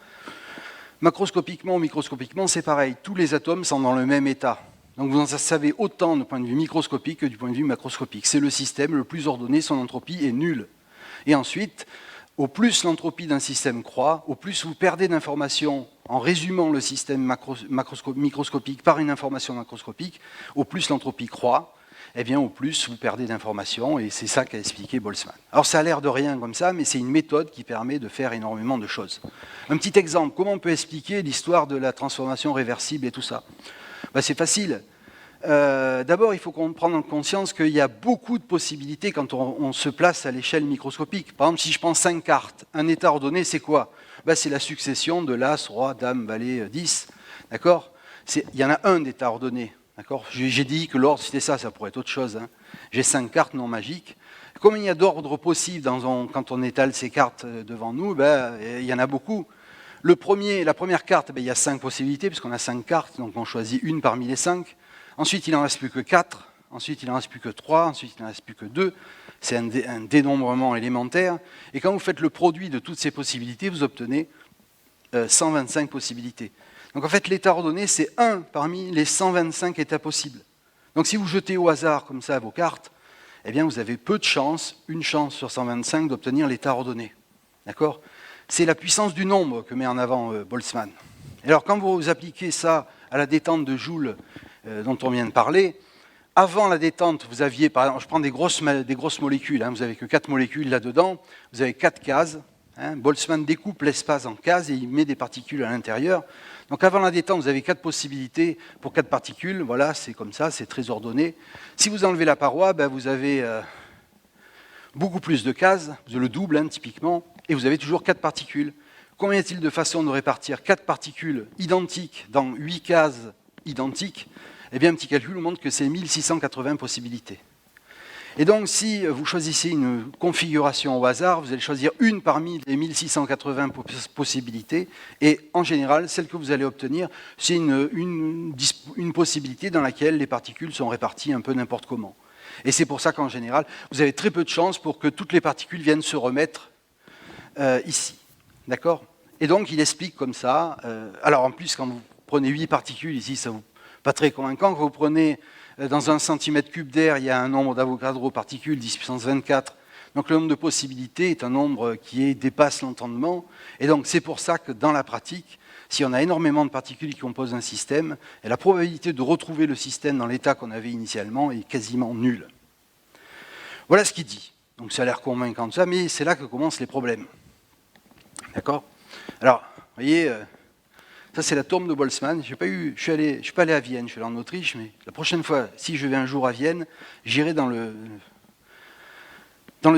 macroscopiquement ou microscopiquement, c'est pareil. Tous les atomes sont dans le même état. Donc vous en savez autant du point de vue microscopique que du point de vue macroscopique. C'est le système le plus ordonné, son entropie est nulle. Et ensuite, au plus l'entropie d'un système croît, au plus vous perdez d'informations en résumant le système microscopique par une information macroscopique, au plus l'entropie croît, eh bien au plus vous perdez d'informations, et c'est ça qu'a expliqué Boltzmann. Alors ça a l'air de rien comme ça, mais c'est une méthode qui permet de faire énormément de choses. Un petit exemple, comment on peut expliquer l'histoire de la transformation réversible et tout ça? Ben, c'est facile. D'abord, il faut prendre conscience qu'il y a beaucoup de possibilités quand on se place à l'échelle microscopique. Par exemple, si je prends 5 cartes, un état ordonné, c'est quoi? Ben, c'est la succession de l'as, roi, dame, valet, 10. D'accord? Il y en a un d'état ordonné. J'ai dit que l'ordre, c'était ça pourrait être autre chose. Hein. J'ai 5 cartes non magiques. Combien il y a d'ordres possibles quand on étale ces cartes devant nous? Ben, il y en a beaucoup. La première carte, ben, il y a 5 possibilités, puisqu'on a 5 cartes, donc on choisit une parmi les 5. Ensuite, il n'en reste plus que 4. Ensuite, il n'en reste plus que 3. Ensuite, il n'en reste plus que 2. C'est un dénombrement élémentaire. Et quand vous faites le produit de toutes ces possibilités, vous obtenez 125 possibilités. Donc en fait, l'état ordonné, c'est un parmi les 125 états possibles. Donc si vous jetez au hasard comme ça vos cartes, eh bien vous avez peu de chances, une chance sur 125 d'obtenir l'état ordonné. D'accord? C'est la puissance du nombre que met en avant Boltzmann. Et alors quand vous appliquez ça à la détente de Joule dont on vient de parler, avant la détente, vous aviez, par exemple, je prends des grosses molécules, hein, vous n'avez que 4 molécules là-dedans, vous avez 4 cases. Hein, Boltzmann découpe l'espace en cases et il met des particules à l'intérieur. Donc avant la détente, vous avez 4 possibilités pour 4 particules. Voilà, c'est comme ça, c'est très ordonné. Si vous enlevez la paroi, ben vous avez beaucoup plus de cases, le double hein, typiquement, et vous avez toujours 4 particules. Combien y a-t-il de façons de répartir 4 particules identiques dans 8 cases identiques? Eh bien, un petit calcul vous montre que c'est 1680 possibilités. Et donc, si vous choisissez une configuration au hasard, vous allez choisir une parmi les 1680 possibilités, et en général, celle que vous allez obtenir, c'est une possibilité dans laquelle les particules sont réparties un peu n'importe comment. Et c'est pour ça qu'en général, vous avez très peu de chances pour que toutes les particules viennent se remettre ici. D'accord? Et donc, il explique comme ça. Alors, en plus, quand vous prenez 8 particules ici, ça vous pas très convaincant. Quand vous prenez dans 1 cm3 d'air, il y a un nombre d'Avogadro particules, 10 puissance 24. Donc le nombre de possibilités est un nombre qui dépasse l'entendement. Et donc c'est pour ça que dans la pratique, si on a énormément de particules qui composent un système, la probabilité de retrouver le système dans l'état qu'on avait initialement est quasiment nulle. Voilà ce qu'il dit. Donc ça a l'air convaincant de ça, mais c'est là que commencent les problèmes. D'accord? Alors, vous voyez... Ça, c'est la tombe de Boltzmann. Je ne suis pas allé à Vienne, je suis allé en Autriche, mais la prochaine fois, si je vais un jour à Vienne, j'irai dans le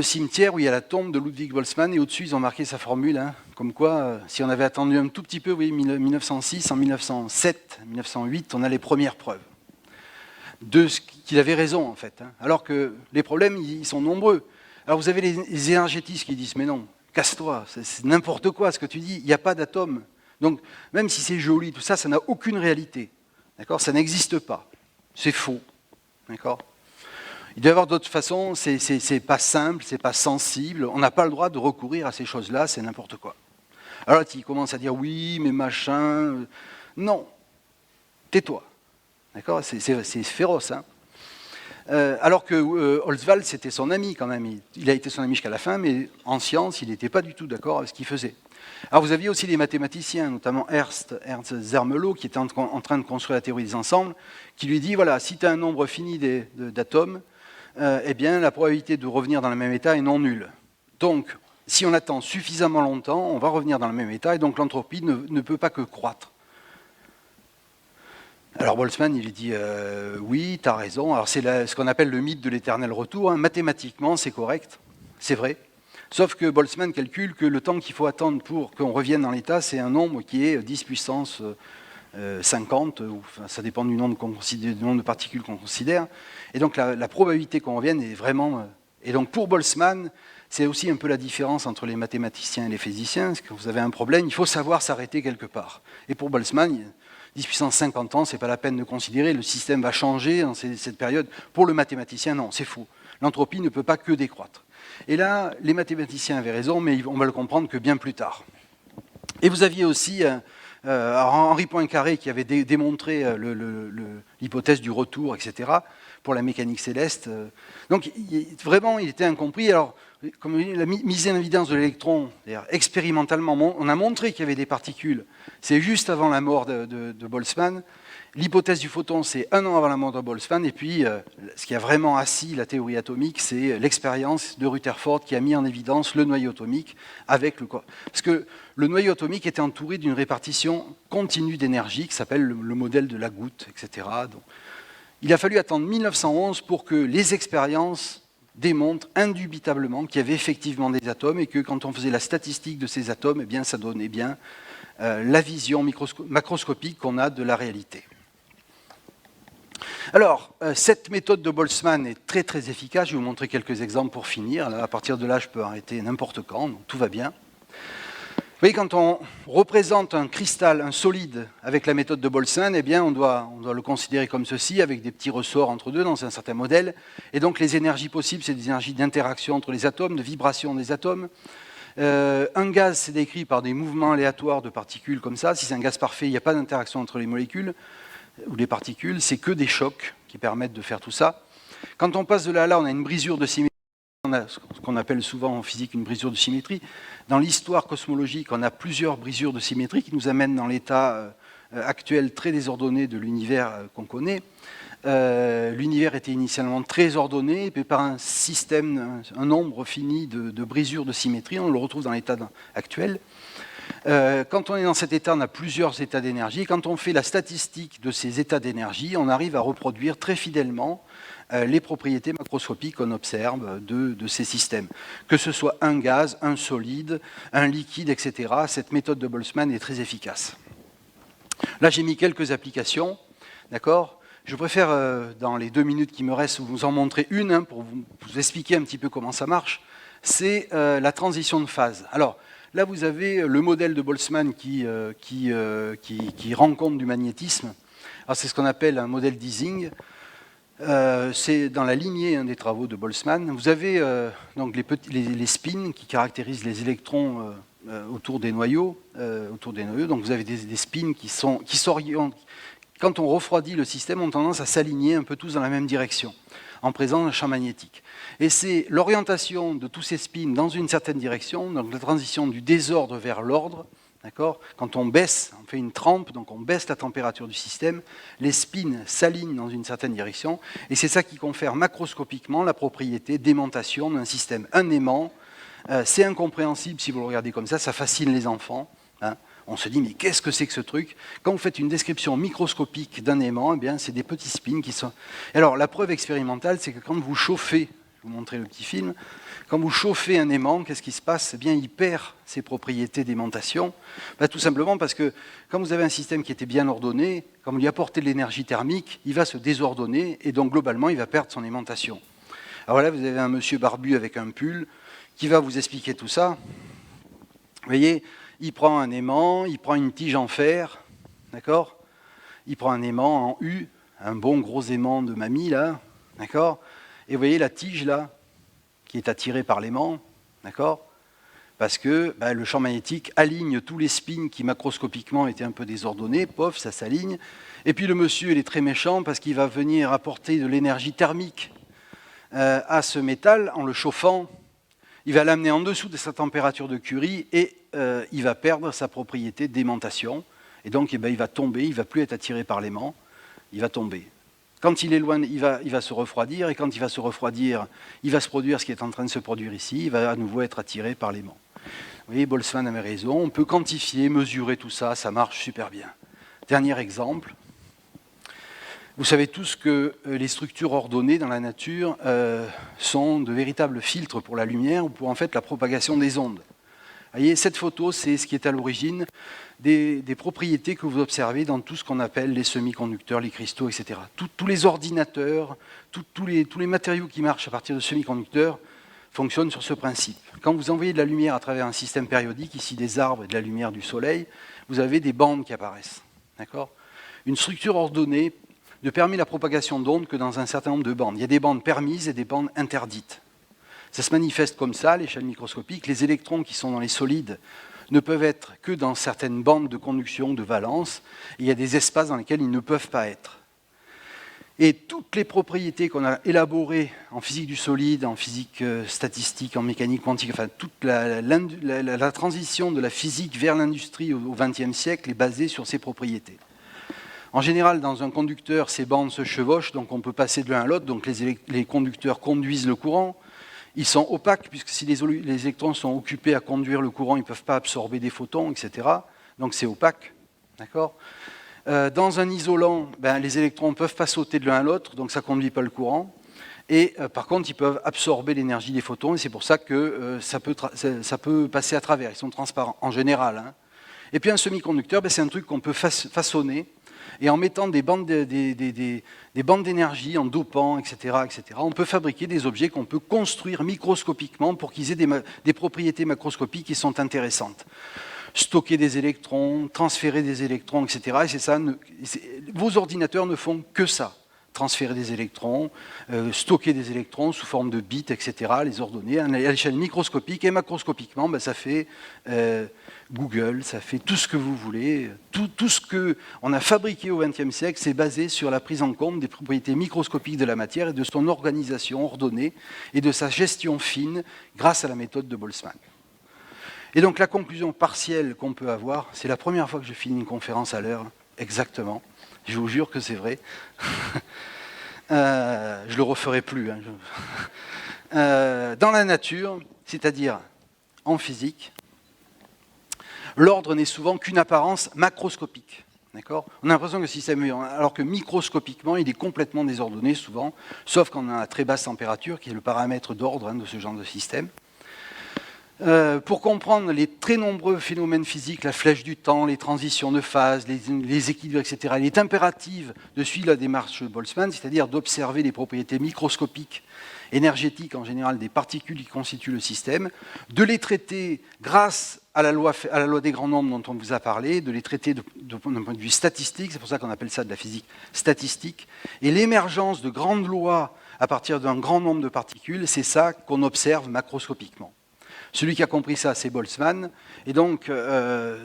cimetière où il y a la tombe de Ludwig Boltzmann, et au-dessus, ils ont marqué sa formule, hein, comme quoi, si on avait attendu un tout petit peu, vous voyez, 1906, en 1907, 1908, on a les premières preuves de ce qu'il avait raison, en fait. Hein, alors que les problèmes, ils sont nombreux. Alors, vous avez les énergétistes qui disent, mais non, casse-toi, c'est n'importe quoi ce que tu dis, il n'y a pas d'atome. Donc, même si c'est joli, tout ça, ça n'a aucune réalité. D'accord? Ça n'existe pas. C'est faux. D'accord? Il doit y avoir d'autres façons, c'est pas simple, c'est pas sensible, on n'a pas le droit de recourir à ces choses-là, c'est n'importe quoi. Alors il commence à dire oui, mais machin. Non, tais-toi. D'accord? C'est féroce. Hein, alors que Holzwald, c'était son ami quand même. Il a été son ami jusqu'à la fin, mais en science, il n'était pas du tout d'accord avec ce qu'il faisait. Alors vous aviez aussi des mathématiciens, notamment Ernst Zermelo, qui était en train de construire la théorie des ensembles, qui lui dit, voilà, si tu as un nombre fini d'atomes, eh bien la probabilité de revenir dans le même état est non nulle. Donc, si on attend suffisamment longtemps, on va revenir dans le même état, et donc l'entropie ne peut pas que croître. Alors Boltzmann, il dit oui, tu as raison. Alors c'est ce qu'on appelle le mythe de l'éternel retour. Hein. Mathématiquement, c'est correct, c'est vrai. Sauf que Boltzmann calcule que le temps qu'il faut attendre pour qu'on revienne dans l'état, c'est un nombre qui est 10 puissance 50, ou, enfin, ça dépend du nombre de particules qu'on considère. Et donc la probabilité qu'on revienne est vraiment... Et donc pour Boltzmann, c'est aussi un peu la différence entre les mathématiciens et les physiciens. Parce que quand vous avez un problème, il faut savoir s'arrêter quelque part. Et pour Boltzmann, 10 puissance 50 ans, ce n'est pas la peine de considérer, le système va changer dans cette période. Pour le mathématicien, non, c'est faux. L'entropie ne peut pas que décroître. Et là, les mathématiciens avaient raison, mais on va le comprendre que bien plus tard. Et vous aviez aussi Henri Poincaré qui avait démontré l'hypothèse du retour, etc., pour la mécanique céleste. Donc, vraiment, il était incompris. Alors, comme la mise en évidence de l'électron, expérimentalement, on a montré qu'il y avait des particules. C'est juste avant la mort de Boltzmann. L'hypothèse du photon, c'est 1 an avant la mort de Boltzmann. Et puis, ce qui a vraiment assis la théorie atomique, c'est l'expérience de Rutherford qui a mis en évidence le noyau atomique avec le corps. Parce que le noyau atomique était entouré d'une répartition continue d'énergie qui s'appelle le modèle de la goutte, etc. Donc, il a fallu attendre 1911 pour que les expériences démontrent indubitablement qu'il y avait effectivement des atomes et que quand on faisait la statistique de ces atomes, eh bien, ça donnait bien la vision macroscopique qu'on a de la réalité. Alors, cette méthode de Boltzmann est très très efficace. Je vais vous montrer quelques exemples pour finir. Là, à partir de là, je peux arrêter n'importe quand, donc tout va bien. Vous voyez, quand on représente un cristal, un solide, avec la méthode de Boltzmann, eh bien, on doit le considérer comme ceci, avec des petits ressorts entre deux dans un certain modèle. Et donc, les énergies possibles, c'est des énergies d'interaction entre les atomes, de vibration des atomes. Un gaz, c'est décrit par des mouvements aléatoires de particules comme ça. Si c'est un gaz parfait, il n'y a pas d'interaction entre les molécules ou les particules. C'est que des chocs qui permettent de faire tout ça. Quand on passe de là à là, on a une brisure de symétrie. On a ce qu'on appelle souvent en physique une brisure de symétrie. Dans l'histoire cosmologique, on a plusieurs brisures de symétrie qui nous amènent dans l'état actuel très désordonné de l'univers qu'on connaît. L'univers était initialement très ordonné, et puis par un système, un nombre fini de brisures de symétrie, on le retrouve dans l'état actuel. Quand on est dans cet état, on a plusieurs états d'énergie. Quand on fait la statistique de ces états d'énergie, on arrive à reproduire très fidèlement les propriétés macroscopiques qu'on observe de ces systèmes. Que ce soit un gaz, un solide, un liquide, etc. Cette méthode de Boltzmann est très efficace. Là, j'ai mis quelques applications, d'accord ? Je préfère, dans les 2 minutes qui me restent, vous en montrer une, pour vous expliquer un petit peu comment ça marche. C'est la transition de phase. Alors, là, vous avez le modèle de Boltzmann qui rend compte du magnétisme. C'est ce qu'on appelle un modèle d'Ising. C'est dans la lignée des travaux de Boltzmann. Vous avez donc les spins qui caractérisent les électrons autour des noyaux. Donc vous avez des spins qui s'orientent. Quand on refroidit le système, on a tendance à s'aligner un peu tous dans la même direction, en présence d'un champ magnétique. Et c'est l'orientation de tous ces spins dans une certaine direction, donc la transition du désordre vers l'ordre. Quand on baisse, on fait une trempe, donc on baisse la température du système, les spins s'alignent dans une certaine direction, et c'est ça qui confère macroscopiquement la propriété d'aimantation d'un système. Un aimant, c'est incompréhensible si vous le regardez comme ça fascine les enfants. On se dit, mais qu'est-ce que c'est que ce truc? Quand vous faites une description microscopique d'un aimant, eh bien, c'est des petits spins qui sont... Alors, la preuve expérimentale, c'est que quand vous chauffez, je vais vous montrer le petit film, quand vous chauffez un aimant, qu'est-ce qui se passe? Eh bien, il perd ses propriétés d'aimantation. Tout simplement parce que quand vous avez un système qui était bien ordonné, quand vous lui apportez de l'énergie thermique, il va se désordonner et donc, globalement, il va perdre son aimantation. Alors là, vous avez un monsieur barbu avec un pull qui va vous expliquer tout ça. Vous voyez, il prend un aimant, il prend une tige en fer, d'accord ? il prend un aimant en U, un bon gros aimant de mamie, là, d'accord? Et vous voyez la tige, là, qui est attirée par l'aimant, d'accord? Parce que le champ magnétique aligne tous les spins qui macroscopiquement étaient un peu désordonnés, pof, ça s'aligne. Et puis le monsieur, il est très méchant parce qu'il va venir apporter de l'énergie thermique à ce métal en le chauffant. Il va l'amener en dessous de sa température de Curie et il va perdre sa propriété d'aimantation. Et donc il va tomber, il ne va plus être attiré par l'aimant, il va tomber. Quand il est loin, il va se refroidir, et quand il va se refroidir, il va se produire ce qui est en train de se produire ici, il va à nouveau être attiré par l'aimant. Vous voyez, Boltzmann avait raison, on peut quantifier, mesurer tout ça, ça marche super bien. Dernier exemple. Vous savez tous que les structures ordonnées dans la nature sont de véritables filtres pour la lumière ou pour en fait la propagation des ondes. Vous voyez, cette photo, c'est ce qui est à l'origine des propriétés que vous observez dans tout ce qu'on appelle les semi-conducteurs, les cristaux, etc. Tous les ordinateurs, tous les matériaux qui marchent à partir de semi-conducteurs fonctionnent sur ce principe. Quand vous envoyez de la lumière à travers un système périodique, ici des arbres et de la lumière du soleil, vous avez des bandes qui apparaissent. D'accord ? Une structure ordonnée ne permet la propagation d'ondes que dans un certain nombre de bandes. Il y a des bandes permises et des bandes interdites. Ça se manifeste comme ça à l'échelle microscopique. Les électrons qui sont dans les solides ne peuvent être que dans certaines bandes de conduction, de valence. Et il y a des espaces dans lesquels ils ne peuvent pas être. Et toutes les propriétés qu'on a élaborées en physique du solide, en physique statistique, en mécanique quantique, enfin toute la transition de la physique vers l'industrie au XXe siècle est basée sur ces propriétés. En général, dans un conducteur, ces bandes se chevauchent, donc on peut passer de l'un à l'autre, donc les conducteurs conduisent le courant. Ils sont opaques, puisque si les électrons sont occupés à conduire le courant, ils ne peuvent pas absorber des photons, etc. Donc c'est opaque. D'accord ? Dans un isolant, les électrons ne peuvent pas sauter de l'un à l'autre, donc ça ne conduit pas le courant. Et par contre, ils peuvent absorber l'énergie des photons, et c'est pour ça que ça peut passer à travers. Ils sont transparents, en général. Hein. Et puis un semi-conducteur, c'est un truc qu'on peut façonner, et en mettant des bandes d'énergie, en dopant, etc., on peut fabriquer des objets qu'on peut construire microscopiquement pour qu'ils aient des propriétés macroscopiques qui sont intéressantes. Stocker des électrons, transférer des électrons, etc. Et c'est ça, vos ordinateurs ne font que ça. Transférer des électrons, stocker des électrons sous forme de bits, etc., les ordonner à l'échelle microscopique et macroscopiquement, ça fait Google, ça fait tout ce que vous voulez. Tout ce qu'on a fabriqué au XXe siècle, c'est basé sur la prise en compte des propriétés microscopiques de la matière et de son organisation ordonnée et de sa gestion fine grâce à la méthode de Boltzmann. Et donc la conclusion partielle qu'on peut avoir, c'est la première fois que je finis une conférence à l'heure, exactement. Je vous jure que c'est vrai. Je ne le referai plus. Hein. Dans la nature, c'est-à-dire en physique, l'ordre n'est souvent qu'une apparence macroscopique. D'accord ? On a l'impression que le système est... Alors que microscopiquement, il est complètement désordonné souvent, sauf quand on a à très basse température, qui est le paramètre d'ordre de ce genre de système. Pour comprendre les très nombreux phénomènes physiques, la flèche du temps, les transitions de phase, les équilibres, etc., il est impératif de suivre la démarche de Boltzmann, c'est-à-dire d'observer les propriétés microscopiques, énergétiques en général, des particules qui constituent le système, de les traiter grâce à la loi des grands nombres dont on vous a parlé, de les traiter d'un point de vue statistique, c'est pour ça qu'on appelle ça de la physique statistique, et l'émergence de grandes lois à partir d'un grand nombre de particules, c'est ça qu'on observe macroscopiquement. Celui qui a compris ça, c'est Boltzmann. Et donc,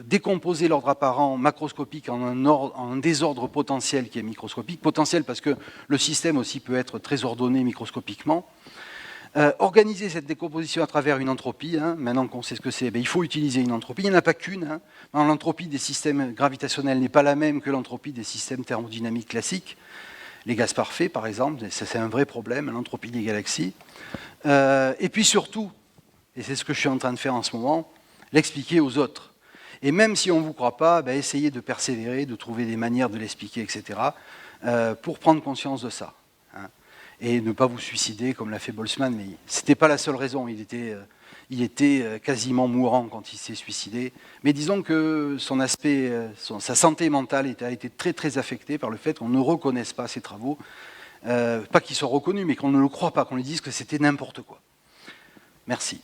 décomposer l'ordre apparent macroscopique en un désordre potentiel qui est microscopique. Potentiel parce que le système aussi peut être très ordonné microscopiquement. Organiser cette décomposition à travers une entropie. Hein, maintenant qu'on sait ce que c'est, il faut utiliser une entropie. Il n'y en a pas qu'une. Hein. L'entropie des systèmes gravitationnels n'est pas la même que l'entropie des systèmes thermodynamiques classiques. Les gaz parfaits, par exemple, c'est un vrai problème, l'entropie des galaxies. Et puis surtout, et c'est ce que je suis en train de faire en ce moment, l'expliquer aux autres. Et même si on ne vous croit pas, essayez de persévérer, de trouver des manières de l'expliquer, etc., pour prendre conscience de ça. Hein. Et ne pas vous suicider comme l'a fait Boltzmann, mais ce n'était pas la seule raison. Il était quasiment mourant quand il s'est suicidé. Mais disons que son aspect, sa santé mentale a été très très affectée par le fait qu'on ne reconnaisse pas ses travaux. Pas qu'ils soient reconnus, mais qu'on ne le croit pas, qu'on lui dise que c'était n'importe quoi. Merci.